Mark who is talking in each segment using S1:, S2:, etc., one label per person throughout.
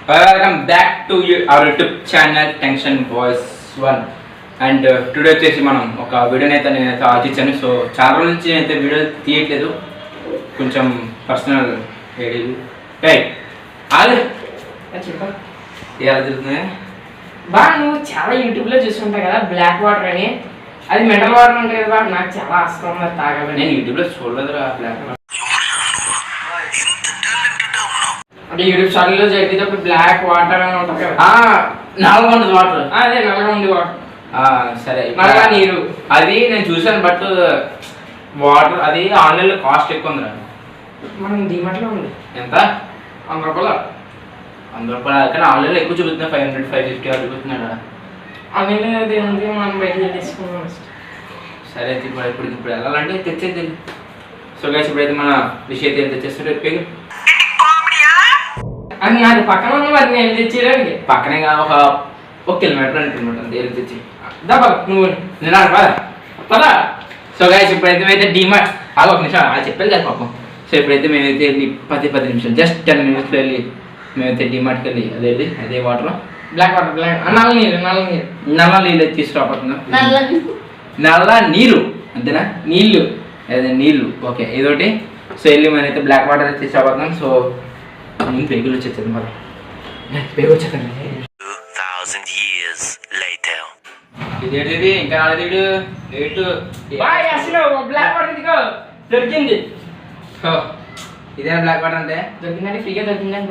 S1: Welcome back to our YouTube channel tension boys 1 and today వచ్చేసి మనం ఒక వీడియోని అయితే నేనైతే ఆలోచించాను. సో చాలా రోజుల నుంచి నేనైతే వీడియో తీయట్లేదు, కొంచెం పర్సనల్ ఎలా జరుగుతుంది
S2: బా. నువ్వు చాలా యూట్యూబ్లో చూసుకుంటావు కదా బ్లాక్ వాటర్ అని, అది మినరల్ వాటర్ ఉంటుంది కదా. నాకు చాలా ఆసక్తి ఉంది తాగాలని.
S1: నేను యూట్యూబ్లో చూడలేదురా బ్లాక్ వాటర్.
S2: అంటే యూట్యూబ్ ఛానల్లో చెప్పేటప్పుడు బ్లాక్ వాటర్ అని ఉంటుంది కదా.
S1: నల్లగా ఉంటుంది వాటర్.
S2: అదే నల్లగా ఉంది వాటర్.
S1: సరే,
S2: నల్లగా నీరు
S1: అది నేను చూసాను. బట్ వాటర్ అది ఆన్లైన్లో కాస్ట్ ఎక్కువ ఉందిరా.
S2: మనం డిమార్ట్లో ఉంది.
S1: ఎంత?
S2: 100 రూపాయలు.
S1: 100 రూపాయలు కానీ ఆన్లైన్లో ఎక్కువ చూపుతున్నా. 500 550 అలా చూపుతున్నాడు.
S2: ఆన్లైన్లో అది ఉంది, మనం బయట తీసుకున్నాం.
S1: సరే అయితే ఇప్పుడు వెళ్ళాలంటే తెచ్చేది. సో గైస్ ఇప్పుడైతే మన విషయం అయితే తెచ్చేస్తారు.
S2: అది నాకు పక్కన ఉన్న మరి నేను తెచ్చేయడానికి
S1: పక్కనే ఒక కిలోమీటర్ 2 కిలోమీటర్ దేని తెచ్చి
S2: దబ్బా నువ్వు
S1: నేను పదా. సో గైస్ ఇప్పుడైతే అయితే డిమార్ట్ ఒక నిమిషం అది చెప్పాను కదా పాపం. సో ఇప్పుడైతే మేమైతే వెళ్ళి 10 నిమిషాలు జస్ట్ 10 నిమిషాలు వెళ్ళి మేమైతే డిమార్ట్కి వెళ్ళి అదే వాటర్
S2: బ్లాక్ వాటర్ నల్ల నీరు
S1: నల్ల నీళ్ళు తీసుకురాబోతున్నాం. నల్ల నీరు అంతేనా? అదే నీళ్ళు. ఓకే ఇదొకటి. సో వెళ్ళి మనైతే బ్లాక్ వాటర్ అయితే తీసుకురాబోతున్నాం. సో ముందు పేగులు వచ్చేది మరి పేగు వచ్చేది. ఇదేంటిది ఇంకా రాలేదు.
S2: అసలు బ్లాక్ వాటర్ ఇదిగో దొరికింది.
S1: ఇదే బ్లాక్ వాటర్ అంటే
S2: దొరికిందంటే ఫ్రీగా దొరికిందని.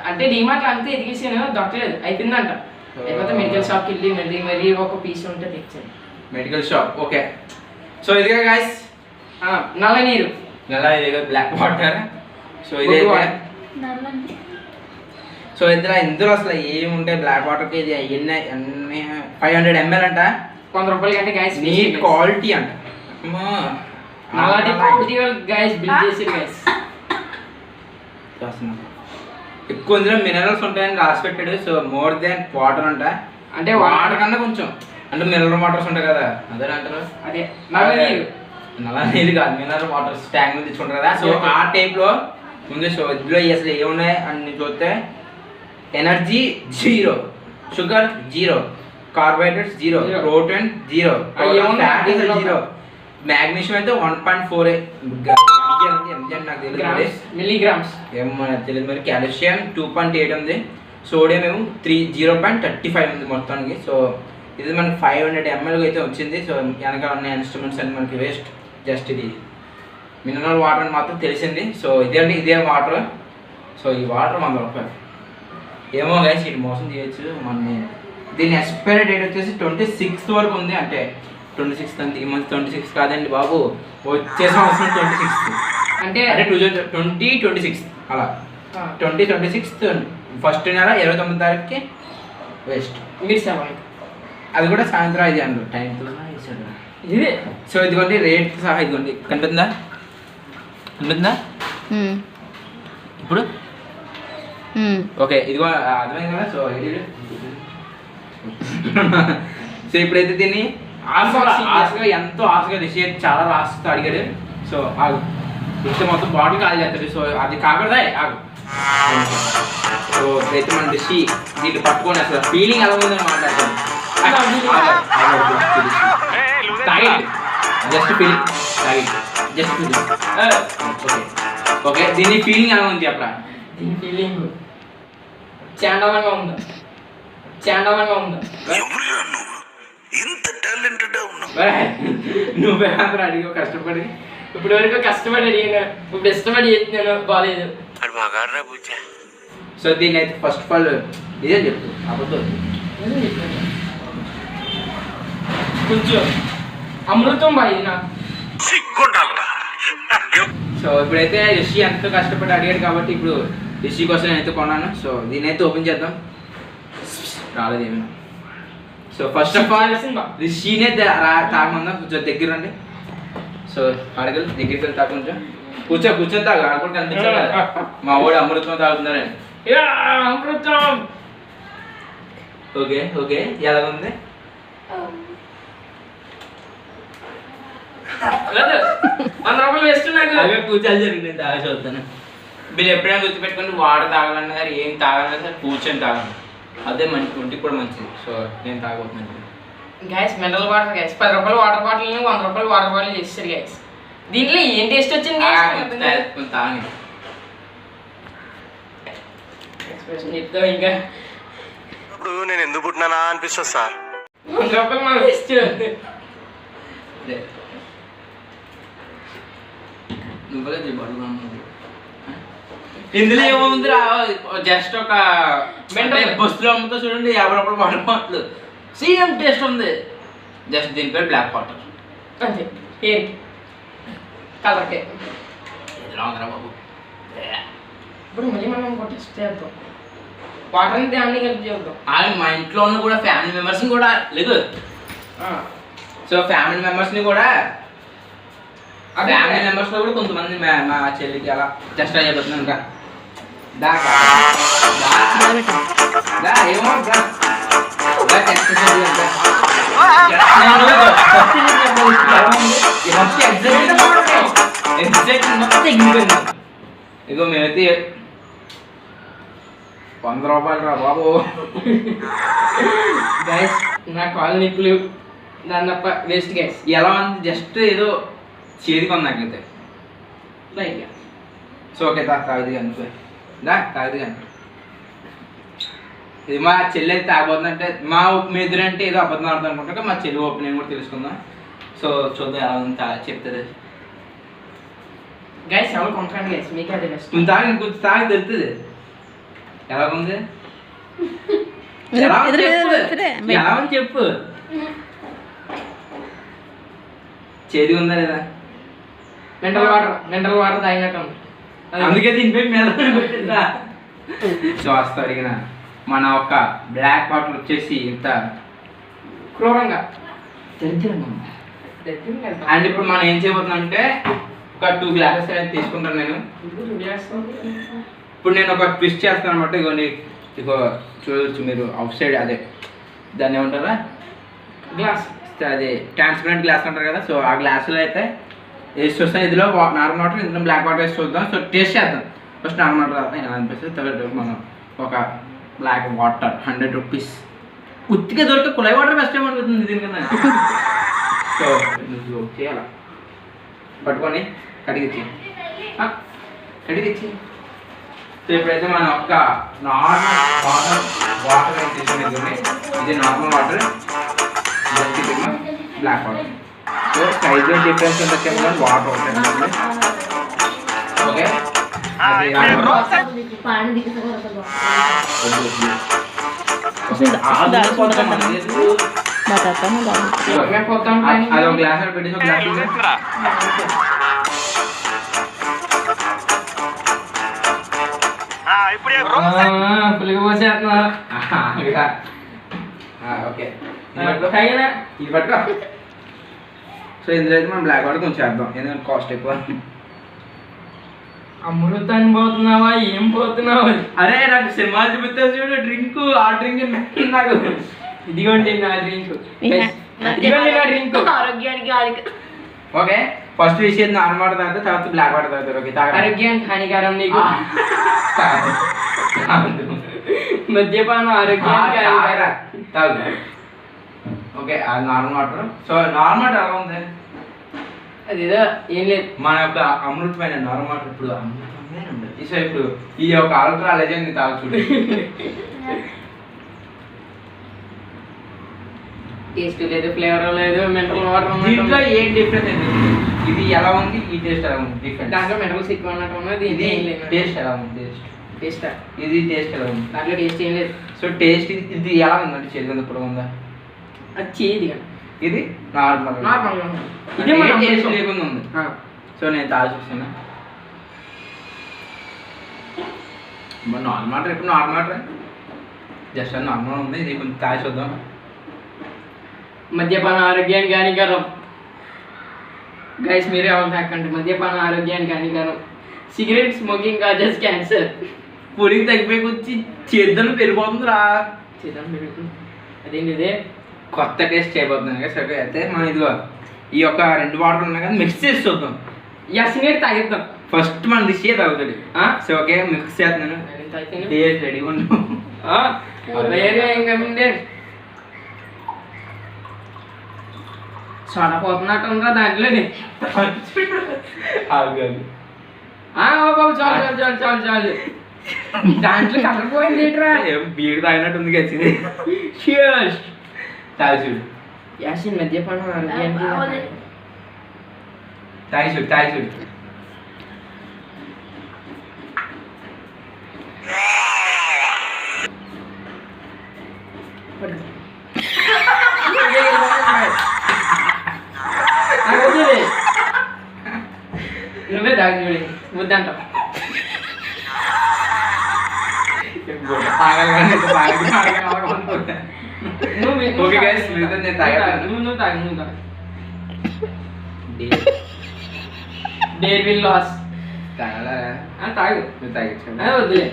S2: అంటే డిమార్ట్ అంతా ఎదిగేసాను, దొరకలేదు, అయిపోయిందంట. అయిపోతే మెడికల్ షాప్కి వెళ్ళి మరీ ఒక పీస్ ఉంటే తెచ్చాను.
S1: Medical shop. ఓకే. సో ఇదిగా గాయస్
S2: నల్ల నీరు
S1: బ్లాక్ వాటర్. సో ఇదే. సో ఇందులో అసలు ఏముంటాయి బ్లాక్ వాటర్కి? ఇది అన్ని 500 ml అంట.
S2: 100 రూపాయలు అంటే గైస్
S1: నీట్ క్వాలిటీ అంట. ఎక్కువ ఇందులో మినరల్స్ ఉంటాయని రాసి పెట్టాడు. సో మోర్ దెన్ వాటర్ అంట.
S2: అంటే
S1: వాటర్ కన్నా కొంచెం అంటే మినరల్ వాటర్స్ ఉంటాయి కదా, అదే అంటారు.
S2: అదే నల్ల
S1: నీళ్ళు కాదు, మినరల్ వాటర్స్ ట్యాంక్ నుంచి తెచ్చుకుంటారు కదా. సో ఆ టైప్లో ఉంది. సో ఇందులో అసలు ఏమున్నాయి అని చూస్తే energy 0, sugar 0, carbohydrates 0, protein 0, 0, magnesium అయితే 1.4 నాకు తెలియదు
S2: మిల్లీగ్రామ్స్
S1: ఏమో తెలియదు మరి. కాల్షియం 2.8 ఉంది. సోడియం ఏమో 0.35 ఉంది మొత్తానికి. సో ఇది మనకి 500 ml అయితే వచ్చింది. సో వెనకాల ఉన్న ఇన్స్ట్రుమెంట్స్ అన్ని మనకి వేస్ట్. జస్ట్ ఇది మినరల్ వాటర్ అని మాత్రం తెలిసింది. సో ఇదే వాటర్. సో ఈ వాటర్ 100 రూపాయలు. ఏమో గైస్ ఇటు మోసం చేయొచ్చు మన. దీని ఎక్స్పైరీ డేట్ వచ్చేసి 26th వరకు ఉంది. అంటే 26th అంటే ఈ మంత్ 26 కాదండి బాబు, వచ్చే సంవత్సరం 26th అంటే 2026 అలా 2026 ఫస్ట్ నెల 29వ తారీఖుకి వేస్ట్. అది కూడా సాయంత్రం 5 గంటలు టైంతో ఇదే. సో ఇదిగోండి రేట్ సహా ఇదిగోండి కనిపిస్తుందా ఇప్పుడు? ఓకే ఇదిగో అర్థమైంది కదా. సో సో ఇప్పుడైతే దీన్ని ఆశగా ఎంతో ఆశగా రిషి చాలా రాస్తూ అడిగాడు. సో ఇస్తే మొత్తం బాటిల్ కాదు చేస్తాడు. సో అది కాకూడదా ఆగు. సో ఇప్పుడైతే మన రిషి దీన్ని పట్టుకొని అసలు ఫీలింగ్ ఎలా ఉందని మాట్లాడతాడు. Just feeling okay. దీని ఫీలింగ్ ఎలా ఉంది చెప్పరా?
S2: దీని ఫీలింగ్ చాండవంగా ఉందా?
S1: నువ్వే అందరూ అడిగావు కష్టపడి.
S2: ఇప్పుడు వరకు కష్టపడి అడిగాను, ఇప్పుడు ఇష్టపడి చేస్తున్నాను, బాగాలేదు.
S1: సో దీన్ని అయితే ఫస్ట్ ఆఫ్ ఆల్ ఇదే చెప్తాను అబద్ధం.
S2: కొంచెం అమృతం బాగా నాకు.
S1: సో ఇప్పుడైతే రిషి ఎంతో కష్టపడి అడిగాడు కాబట్టి ఇప్పుడు రిషి కోసం నేనైతే కొన్నాను. సో దీన్ని అయితే ఓపెన్ చేద్దాం. రాలేదు ఏమైనా. సో ఫస్ట్ ఆఫ్ ఆల్ రిషినే తాగమందా. కొంచెం దగ్గర రండి. సో అడగలు దగ్గరికి వెళ్ళి తాగు. కొంచెం కూర్చొని తాగు. ఆడుకుంటూ కనిపించాలి కదా మా వాడు అమృతం తాగుతున్నారని.
S2: అమృతం.
S1: ఓకే ఎలా ఉంది?
S2: 100 రూపాయలు వేస్ట్. నాకు
S1: అవే కూర్చోాలి జరిగింది. తాగి చూస్తాను. మీరు ఎప్పుడైనా గుర్తుపెట్టుకుని వాటర్ తాగాలన్నా సరే ఏం తాగాలన్నా సరే కూర్చొని తాగాలి, అదే మంచి ఒంటికి కూడా మంచిది. సో నేను తాగబోతున్నాను
S2: గైస్ మినరల్ వాటర్ గైస్. 10 రూపాయలు వాటర్ బాటిల్ 100 రూపాయలు వాటర్ బాటిల్ చేస్తారు గైస్. దీంట్లో ఏం టేస్ట్ వచ్చింది
S1: తాగి
S2: చెప్తావు ఇంకా.
S3: ఇప్పుడు నేను ఎందుకు పుట్టినానా అనిపిస్తుంది సార్.
S2: 100 రూపాయలు మనం వేస్ట్.
S1: ఇందులో ఏముంది రా, జస్ట్ ఒక బస్సులో అమ్ముతా చూడండి 50 రూపాయలు వాటర్ బాటిల్, సేమ్ టేస్ట్ ఉంది. జస్ట్ దీని పేరు బ్లాక్ వాటర్
S2: అంతే. ఏంటి కలర్కే
S1: ఎలా ఉందిరా బాబు.
S2: ఇప్పుడు మళ్ళీ మనం ఇంకో టెస్ట్ చేద్దాం. వాటర్ని దాన్ని కలిపి చేద్దాం.
S1: మా ఇంట్లో ఉన్న కూడా ఫ్యామిలీ మెంబర్స్ని కూడా లేదు. సో ఫ్యామిలీ మెంబర్స్ని కూడా ఫ్యామిలీ మెంబర్స్లో కూడా కొంతమంది మా చెల్లికి అలా జస్ట్ అలా చెప్తున్నాను ఇంకా ఏమో ఇగో మేమైతే 100 రూపాయలు రా బాబు.
S2: గైస్ నా కాల్ నిప్పులు దాని తప్ప వేస్ట్ గైస్.
S1: ఎలా ఉంది జస్ట్ ఏదో చేతికి ఉంది నాకైతే
S2: లైట్గా.
S1: సో ఓకే తాగదు కానీ తాగదు కానీ ఇది మా చెల్లి అయితే తాగబోతుందంటే మీ ఇద్దరు అంటే ఏదో అబద్ధం ఆడుతుంది అనుకుంటా. మా చెల్లి ఒపీనియన్ కూడా తెలుసుకుందాం. సో చూద్దాం ఎలా ఉంది చెప్తుంది.
S2: గైస్ ఎవరు కొంటాను గైస్, మీకే అదే బెస్ట్.
S1: నువ్వు తాగి కొంచెం తాగి తెలుస్తుంది ఎలా ఉంది. ఎలా ఉంది చెప్పు, చేది ఉందా లేదా.
S2: మినరల్ వాటర్ తాగినట్టు ఉంది.
S1: అందుకే దీనిపై మీద పెట్టిందా. సో వస్తా అడిగిన మన ఒక బ్లాక్ వాటర్ వచ్చేసి ఇంత
S2: క్రూరంగా
S1: దరిద్రంగా ఉంది. అండ్ ఇప్పుడు మనం ఏం చేయబోతున్నాం అంటే ఒక 2 గ్లాసెస్ అనేది తీసుకుంటాను నేను. ఇప్పుడు నేను ఒక ట్విస్ట్ చేస్తాను అనమాట. ఇగో చూడవచ్చు మీరు అవుట్ సైడ్, అదే దాన్ని ఏమంటారా
S2: గ్లాస్,
S1: అది ట్రాన్స్పరెంట్ గ్లాస్ అంటారు కదా. సో ఆ గ్లాసులో అయితే వేసి చూస్తాను. ఇందులో నార్మల్ వాటర్, ఇందులో బ్లాక్ వాటర్ వేసి చూద్దాం. సో టేస్ట్ చేద్దాం. ఫస్ట్ నార్మల్ వాటర్ తాగుతాం ఎలా అనిపిస్తుంది. థర్డ్ మనం ఒక బ్లాక్ వాటర్ 100 రూపీస్ ఉత్తిగా దొరికే కుళాయి వాటర్ బెస్ట్ ఏమనుకుంటుంది దీనికన్నా. సో చేయాల పట్టుకొని కడిగిచ్చి సో ఇప్పుడైతే మనం ఒక నార్మల్ వాటర్ తీసుకునేది. ఇది normal water, black water. So size difference ఎంత చెప్పాలి, వాటర్ ఒకటి ఓకే. అది ఒక గ్లాస్ పెట్టేసి ఒక గ్లాస్
S2: పులిగి పోసేస్తున్నా.
S1: ఓకే
S2: ఇది
S1: పట్టుకో. సో ఇందులో అయితే మనం బ్లాక్ వాటర్ కొంచెం చేద్దాం, ఎందుకంటే కాస్ట్ ఎక్కువ.
S2: అమృతాన్ని పోతున్నావా ఏం పోతున్నావా?
S1: అరే నాకు సినిమా చూపిస్తా చూడు, డ్రింక్ ఆ డ్రింక్ నాకు.
S2: ఇదిగోండి నా డ్రింక్, ఇదిగోండి నా డ్రింక్.
S4: ఆరోగ్యానికి
S1: ఓకే ఫస్ట్ విషయం నార్మల్ వాటర్ తాగుతా, తర్వాత బ్లాక్ వాటర్ తాగుతారు. ఓకే
S2: ఆరోగ్యానికి హానికరం నీకు. మద్యపానం ఆరోగ్యానికి
S1: తాగు. ఓకే అది normal water. So normal water ఎలా ఉంది,
S2: అదేదో ఏం లేదు.
S1: మన యొక్క అమృతమైన నార్మల్ వాటర్ ఇప్పుడు అమృతమైన ఉండదు. సో ఇప్పుడు ఈ యొక్క అల్ట్రా లెజెండ్ తాగు చూడు.
S2: టేస్ట్ లేదు, ఫ్లేవర్ లేదు, మినరల్ వాటర్.
S1: దీంట్లో ఏం డిఫరెన్స్ ఏంటి, ఇది ఎలా ఉంది, ఈ టేస్ట్ ఎలా ఉంది డిఫరెంట్.
S2: దాంట్లో మినరల్స్ ఎక్కువ ఉన్నట్టు ఉన్నది.
S1: ఇది టేస్ట్ ఎలా ఉంది,
S2: టేస్ట్
S1: ఇది టేస్ట్ ఎలా ఉంది.
S2: దాంట్లో టేస్ట్ ఏం లేదు.
S1: సో టేస్ట్ ఇది ఎలా ఉందంటే చేదు ఉంది, ఇప్పుడు ఉందా.
S2: అది చేదిగా,
S1: ఇది నార్మల్
S2: నార్మల్గా ఉంది.
S1: ఇదే మన టేస్ట్ లేకుండా ఉంది. సో నేను తాగి చూస్తున్నా. నార్మల్ వాటర్ ఇప్పుడు నార్మల్ వాటర్ జస్ట్ అది నార్మల్ ఉంది. ఇది కొంచెం తాగి చూద్దాం.
S2: మద్యపానం ఆరోగ్యానికి హానికరం. గైస్ మీరే ఎవరు తాకండి, మద్యపానం ఆరోగ్యానికి హానికరం. Cigarette smoking causes cancer.
S1: పూరికి తగ్గిపోయి వచ్చి చేద్దలు పెరిగిపోతుంది రా.
S2: చేద్దాం పెరుగుతుంది. అదేంటి ఇదే
S1: కొత్త టేస్ట్ చేయబోతున్నాను కదా. సరే అయితే మనం ఇదిగో ఈ యొక్క 2 వాటర్ ఉన్నాయి కదా మిక్స్ చేసి చూద్దాం.
S2: యసినేట్ తాగిద్దాం
S1: ఫస్ట్ మన రిషి తాగుతాడు. సో ఓకే మిక్స్ చేస్తున్నాను. రెడీగా ఉన్నాం.
S2: వేరే ఇంకా సోడా పోతున్నట్టు ఉందా దాంట్లోనే.
S1: బాబు
S2: చాలు చాలు చాలు చాలు చాలు దాంట్లో కలర్ పోయింది ఏంట్రా.
S1: బీడు తాగినట్టు ఉంది కదా. తాగి చూడు
S2: యాసిన్ మద్యపానం ఆరోగ్యానికి.
S1: తాగి చూడు తాగి చూడు.
S2: నువ్వే తాగి చూడు వద్దంట.
S1: ఓకే గైస్ నేను తాగాను.
S2: నువ్వు తాగు నువ్వు తాగు. డేర్ విల్ లాస్.
S1: తాగాలా?
S2: తాగు.
S1: నువ్వు తాగించు.
S2: వద్దులే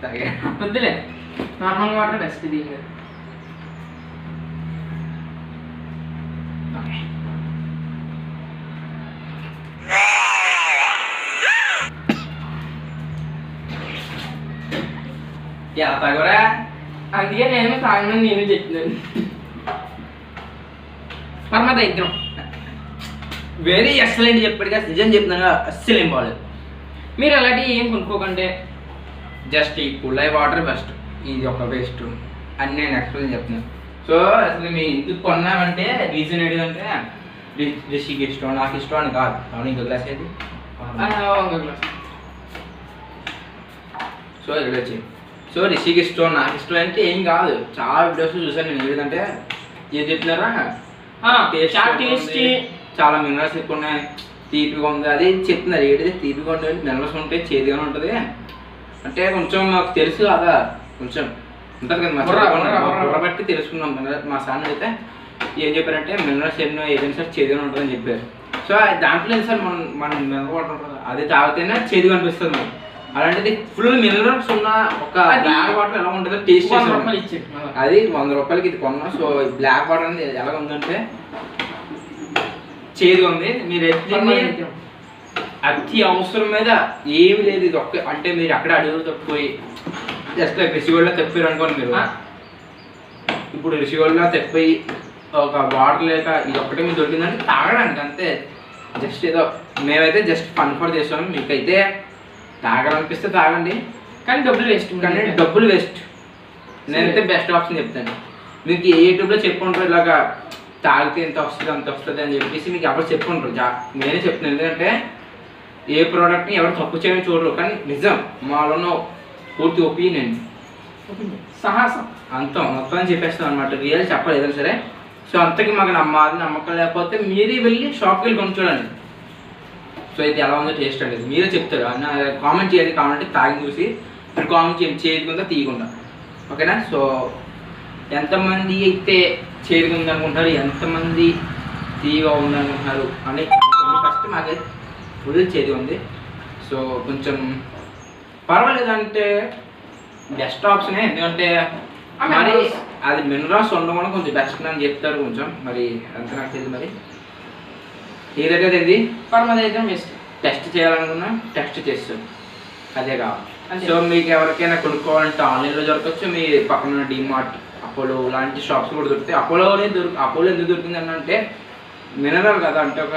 S1: తాగా
S2: వద్దులే నార్మల్ వాటర్ బెస్ట్ దీని.
S1: ఎలా తాగరా?
S2: అందుకే నేను తాగనని నేను చెప్తున్నాను. పరమ దైత్యం.
S1: వెరీ ఎక్సలెంట్ చెప్పాడు కదా. నిజం చెప్తున్నాను అస్సలు ఏం బాగాలేదు.
S2: మీరు అలాంటివి ఏం కొనుక్కోకండి.
S1: జస్ట్ ఈ కుళాయి వాటర్ బెస్ట్. ఇది ఒక బెస్ట్ అని నేను ఎక్స్ప్లెయిన్ చెప్తున్నాను. సో అసలు మీ ఇంటికి కొన్నామంటే రీజన్ ఏంటంటే రిషికి ఇష్టం నాకు ఇష్టం అని కాదు. అవును ఇంకో గ్లాస్ ఏది? సో ఇక్కడ వచ్చి సో రిషికి ఇష్టం నాకు ఇష్టం అంటే ఏం కాదు. చాలా వీడియోస్ చూసాను నేను. ఏంటంటే ఏం చెప్తున్నారా
S2: టేస్టీ
S1: చాలా మినరల్స్ ఎక్కువ ఉన్నాయి, తీపిగా ఉంది అది చెప్తున్నారు. ఏంటిది తీపిగా ఉంటే మినరల్స్ ఉంటాయి, చేదుగానే ఉంటుంది అంటే కొంచెం మాకు తెలుసు కదా, కొంచెం ఉంటుంది కదా మా బట్టి తెలుసుకున్నాం. మా సార్ అయితే ఏం చెప్పారంటే మినరల్స్ ఎన్నో ఏదైనా సార్ చేదుగానే ఉంటుందని చెప్పారు. సో దాంట్లో ఏం సార్ మన మినరల్ వాటర్ ఉంటుంది అది తాగితేనే చేదుగా అనిపిస్తుంది మనకి. అలాంటిది ఫుల్ మినరల్స్ ఉన్న ఒక బ్లాక్ వాటర్ ఎలా ఉంటుందో టేస్ట్ చేసి అది 100 రూపాయలకి ఇది కొన్నాం. సో బ్లాక్ వాటర్ అనేది ఎలా ఉందంటే చేదుగా ఉంది. మీరు అతి అవసరం మీద ఏమి లేదు. ఇది ఒక్క అంటే మీరు అక్కడ అడుగులు తప్పిపోయి జస్ట్ రిషిగోల్డ్లో తప్పారు అనుకోండి. మీరు ఇప్పుడు రిషిగోల్డ్లో తప్పిపోయి ఒక వాటర్ లేక ఇది ఒక్కటే మీరు దొరికిందంటే తాగడానికి అంతే. జస్ట్ ఏదో మేమైతే జస్ట్ ఫన్ ఫర్ చేస్తాం. మీకైతే తాగాలనిపిస్తే తాగండి,
S2: కానీ డబ్బులు వేస్ట్.
S1: కానీ డబ్బులు వేస్ట్. నేనైతే బెస్ట్ ఆప్షన్ చెప్తాను. మీకు యూట్యూబ్లో చెప్పుకుంటారు ఇలాగా తాగితే ఎంత వస్తుంది అంత వస్తుంది అని చెప్పేసి మీకు ఎవరు చెప్పుకుంటారు. నేనే చెప్తున్నాను. ఎందుకంటే ఏ ప్రోడక్ట్ని ఎవరు తప్పు చేయని చూడరు, కానీ నిజం మాలో పూర్తి ఒపీనియన్
S2: సాహసం
S1: అంతం మొత్తం చెప్పేస్తాం అనమాట. రియల్ చెప్పాలి ఏదైనా సరే. సో అంతకి మాకు నమ్మకం లేకపోతే మీరే వెళ్ళి షాప్కి వెళ్ళి కొను చూడండి. సో ఇది ఎలా ఉందో టేస్ట్ అనేది మీరే చెప్తారు. కామెంట్ చేయండి. కామెంట్ తాగి చూసి మీరు కామెంట్ చేయండి చేయకుండా తీయకుండా. ఓకేనా? సో ఎంతమంది అయితే చేదుగా ఉందనుకుంటారు, ఎంతమంది తీయగా ఉందనుకుంటున్నారు అని ఫస్ట్ మాకైతే ఫుల్ చేదు ఉంది. సో కొంచెం పర్వాలేదు అంటే బెస్ట్ ఆప్షనే. ఎందుకంటే మరి అది మినరల్స్ ఉండడం కొంచెం బెస్ట్ అని చెప్తారు. కొంచెం మరి అంత నాకు తెలియదు. మరి ఏదైతే ఇది
S2: పరమదైత్యం బెస్ట్.
S1: టెస్ట్ చేయాలనుకున్నా టెస్ట్ చేస్తాం, అదే కావాలి. సో మీకు ఎవరికైనా కొనుక్కోవాలంటే ఆన్లైన్లో దొరకచ్చు. మీ పక్కన డిమార్ట్, అపోలో లాంటి షాప్స్ కూడా దొరుకుతాయి. అపోలో ఎందుకు దొరికింది అంటే మినరల్ కదా, అంటే ఒక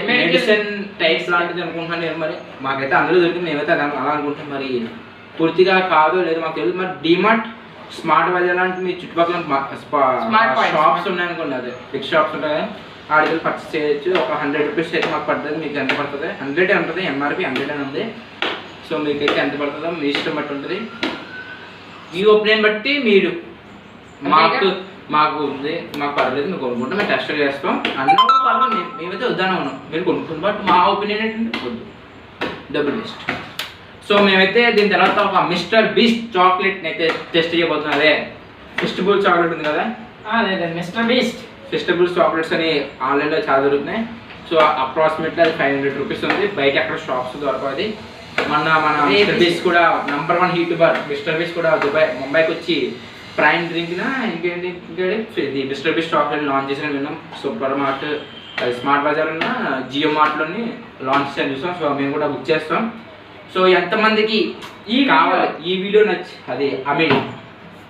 S1: మెడిసిన్ టైప్స్ లాంటిది అనుకుంటున్నాను. మరి మాకైతే అందులో దొరికింది. మేమైతే అలా అనుకుంటాం. మరి పూర్తిగా కాదు లేదు మాకు తెలియదు. మరి డిమార్ట్, స్మార్ట్ బజార్ లాంటి మీ చుట్టుపక్కల షాప్స్ ఉన్నాయనుకోండి, అదే బిగ్ షాప్స్ ఉంటాయి కదా, ఆడికి పర్చేస్ చేయొచ్చు. ఒక 100 రూపీస్ అయితే మాకు పడుతుంది. మీకు ఎంత పడుతుంది? 100 ఉంటుంది. ఎంఆర్పి 100 అని ఉంది. సో మీకైతే ఎంత పడుతుందో మీ ఇష్టం బట్టి ఉంటుంది. ఈ ఒపీనియన్ బట్టి మీరు మాకు ఉంది, మాకు పర్లేదు, మేము కొనుక్కుంటాం, మేము టెస్ట్ చేస్తాం అన్న పర్లేదు. మేమైతే వద్దానే ఉన్నాం. మీరు కొనుక్కుంటాం. బట్ మా ఒపీనియన్ ఏంటంటే వద్దు, డబ్బులు వేస్ట్. సో మేమైతే దీని తర్వాత ఒక మిస్టర్ బీస్ట్ చాక్లెట్ని అయితే టెస్ట్ చేయబోతున్నాం. అదే ఫెస్టిబుల్ చాక్లెట్ ఉంది కదా,
S2: అదే మిస్టర్ బీస్ట్
S1: ఫెస్టిబుల్ చాక్లెట్స్ అని ఆన్లైన్లో చాలా దొరుకుతున్నాయి. సో అప్రాక్సిమేట్లీ అది 500 రూపీస్ ఉంది. బయట ఎక్కడ షాప్స్ దొరకదు. మన మిస్టర్ బీస్ట్ కూడా #1 హీట్ బార్. మిస్టర్ బీస్ట్ కూడా ముంబైకి వచ్చి ప్రైమ్ డ్రింక్ ఇంకేంటి ఇది మిస్టర్ బీస్ట్ చాక్లెట్ లాంచ్ చేసిన విన్నాం. సూపర్ మార్ట్ అది స్మార్ట్ బజార్ ఉన్న జియో మార్ట్లోని లాంచ్ చేయని చూస్తాం. సో మేము కూడా బుక్ చేస్తాం. సో ఎంతమందికి కావాలి ఈ వీడియో అది I mean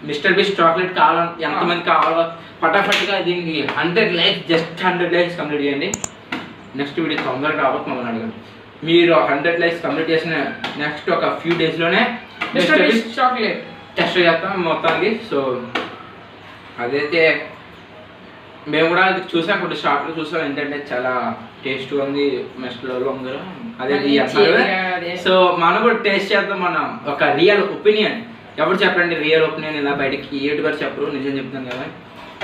S1: Mr beast chocolate కావాలి ఎంతమంది కావాలో ఫటాఫట్గా దీనికి 100 లైక్స్, జస్ట్ 100 లైక్స్ కంప్లీట్ చేయండి. నెక్స్ట్ వీడియో తొందరగా రావచ్చు మమ్మల్ని అడగండి. మీరు 100 లైక్స్ కంప్లీట్ చేసిన నెక్స్ట్ ఒక ఫ్యూ డేస్లోనే మిస్టర్ బీస్ట్
S2: చాక్లెట్
S1: టెస్ట్ చేస్తాం మొత్తానికి. సో అదైతే మేము కూడా చూసాం, కొన్ని షాప్లో చూసాం, ఏంటంటే చాలా టేస్ట్గా ఉంది మెస్ట్లో అందరూ అదే అన్నారు. సో మనం కూడా టేస్ట్ చేద్దాం. మనం ఒక రియల్ ఒపీనియన్ ఎవరు చెప్పండి, రియల్ ఒపీనియన్ ఇలా బయటకి యూట్యూబర్ చెప్పరు, నిజం చెప్తాను కదా,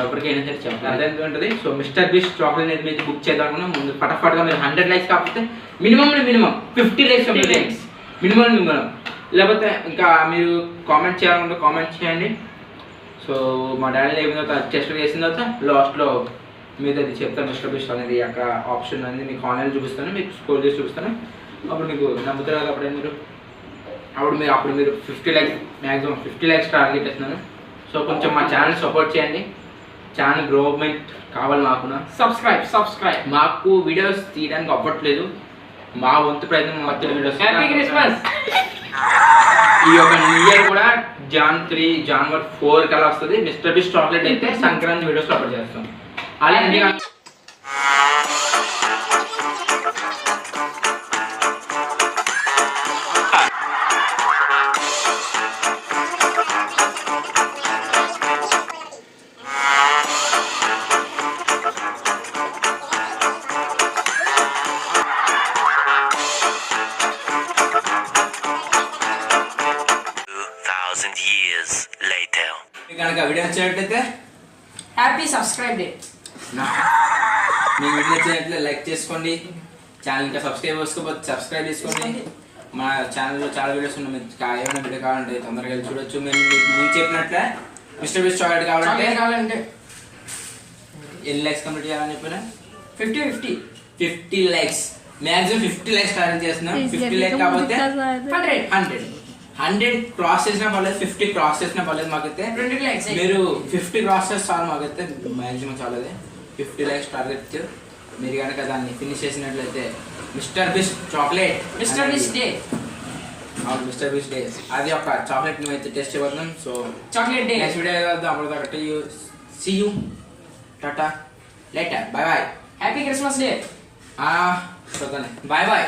S1: ఎవరికైనా సరే చెప్పాలి అదే ఉంటుంది. సో మిస్టర్ బీస్ట్ చాక్లెట్ అనేది మీరు బుక్ చేద్దాం ముందు ఫటాఫట్గా మీరు 100 లైక్స్ కాకపోతే మినిమం 50 లైక్స్ మినిమం, లేకపోతే ఇంకా మీరు కామెంట్ చేయాలనుకుంటే కామెంట్ చేయండి. సో మా డాడీ అయిన తర్వాత టెస్ట్ చేసిన తర్వాత లాస్ట్లో మీద అది చెప్తాను మిస్టర్ బీస్ట్ అనేది అక్కడ ఆప్షన్ అనేది మీకు ఆన్లైన్ చూపిస్తాను, మీకు స్కోర్ చేసి చూపిస్తాను. అప్పుడు మీకు నమ్ముతారు కదా, అప్పుడు మీరు 50 లైక్స్ మ్యాక్సిమం 50 లైక్స్ టార్గెట్ ఇస్తున్నాను. సో కొంచెం మా ఛానల్ సపోర్ట్ చేయండి, ఛానల్ గ్రోమెంట్ కావాలి మాకు.
S2: సబ్స్క్రైబ్
S1: మాకు వీడియోస్ తీయడానికి అవ్వట్లేదు, మా వంతు ప్రయత్నం మధ్యలో వీడియోస్.
S2: Happy Christmas.
S1: ఈ యొక్క న్యూ ఇయర్ కూడా January 4 కల్లా వస్తుంది. మిస్టర్ బీస్ట్ చాక్లెట్ అయితే సంక్రాంతి వీడియోస్లో అప్లోడ్ చేస్తాం. అలాగే కనుక వీడియో నచ్చినట్లయితే
S2: హ్యాపీ సబ్స్క్రైబ్ డే.
S1: మీ వీడియో నచ్చినట్లయితే లైక్ చేసుకోండి, ఛానల్ ఇంకా సబ్స్క్రైబ్ చేసుకోకపోతే సబ్స్క్రైబ్ చేసుకోండి. మా ఛానల్లో చాలా వీడియోస్ ఉన్నాయి, మీకు ఏమైనా వీడియో కావాలంటే తొందరగా వెళ్ళి చూడొచ్చు. మేము చెప్పినట్లే మిస్టర్ బీస్ట్ చాక్లెట్ కావాలంటే ఎన్ని లైక్స్ కంప్లీట్ చేయాలని చెప్పిన 50 లైక్స్ మ్యాక్సిమం 50 లైక్స్ టార్గెట్ చేస్తున్నాం. 50 లైక్ కాకపోతే 100 క్రాస్ చేసినా పర్లేదు, 50 క్రాస్ చేసినా పర్లేదు. మాకైతే మీరు 50 క్రాస్ చేస్తే చాలు, మాకైతే మ్యాక్సిమం చాలదే 50 లైక్స్ టార్గెట్. మీరు కనుక దాన్ని ఫినిష్ చేసినట్లయితే mister beast chocolate
S2: mister beast day
S1: అది ఒక చాక్లెట్ మేము అయితే టెస్ట్ చేయబోతున్నాం. So
S2: chocolate day
S1: next video కలుద్దాం. అప్పుడు సీ యూ, టాటా, later, bye bye,
S2: happy Christmas day.
S1: Bye bye.